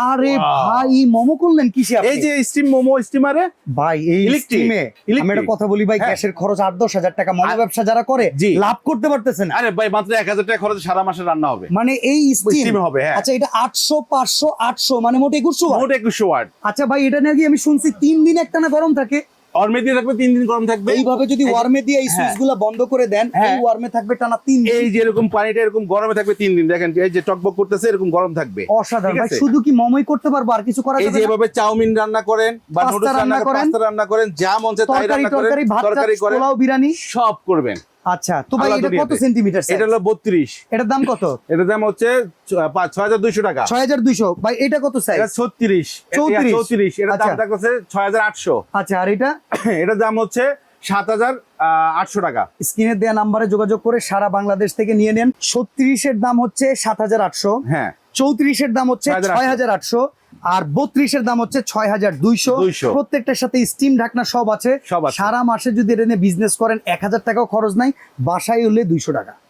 আরে ভাই মোমো করলেন কিসে আপনি? এই যে স্টিম মোমো স্টিমারে ভাই এই স্টিমে আমি একটা কথা বলি ভাই, গ্যাসের খরচ 8-10 হাজার টাকা, মোমো ব্যবসা যারা করে জি। লাভ করতে পারতেছেন। আরে ভাই মাত্র 1000 টাকা খরচে সারা মাসে রান্না হবে। মানে এই স্টিম স্টিম হবে, হ্যাঁ। আচ্ছা এটা 800 500 800 মানে মোট 2100 ওয়াট। মোট 2100 ওয়াট। আচ্ছা ভাই এটা নাকি আমি শুনছি 3 দিন একটানা গরম থাকে। ওয়ার্মে দিয়ে থাকবে 3 দিন গরম থাকবে। এইভাবে যদি ওয়ার্মে দিয়ে এই সুইচগুলো বন্ধ করে দেন, এই ওয়ার্মে থাকবে টানা 3 দিন। এই যে এরকম পানিটা এরকম গরমে থাকবে 3 দিন, দেখেন এই যে টকবক করতেছে এরকম গরম থাকবে। অসাধারণ ঠিক ভাই। আছে? শুধু কি মোমোই করতে পারবো আর কিছু করা এই যাবে যে না? এভাবে চাউমিন রান্না করেন বা পাস্তা নুডলস রান্না করেন, পাস্তা রান্না করেন, যা মন চায় তাই তরকারি রান্না করেন, তরকারি ভাত তরকারি চাট করেন, পোলাও বিরিয়ানি সব করবেন। আচ্ছা তো ভাই আল্লাহ এটা কত দুনিয়াতে। Centimetre size? এটা হলো 32। এটার দাম কত? এটার দাম হচ্ছে 6200 টাকা। 6200। ভাই এটা কত সাইজ? এটা 36। 34। এটার দাম আচ্ছা। থাকছে 6800। আচ্ছা আর এটা? এটার দাম হচ্ছে 7800 টাকা। স্ক্রিনে দেয়া নাম্বারে যোগাযোগ করে সারা বাংলাদেশ থেকে নিয়ে নেন। 36 এর দাম হচ্ছে 7800, হ্যাঁ 34 এর দাম হচ্ছে 6800, আর 32 এর দাম হচ্ছে 6200। প্রত্যেকটার সাথে স্টিম ঢাকনা সব আছে। সব আছে। সারা মাসে যদি এটা নিয়ে বিজনেস করেন 1000 টাকাও খরচ নাই, বাসায় হলে 200 টাকা।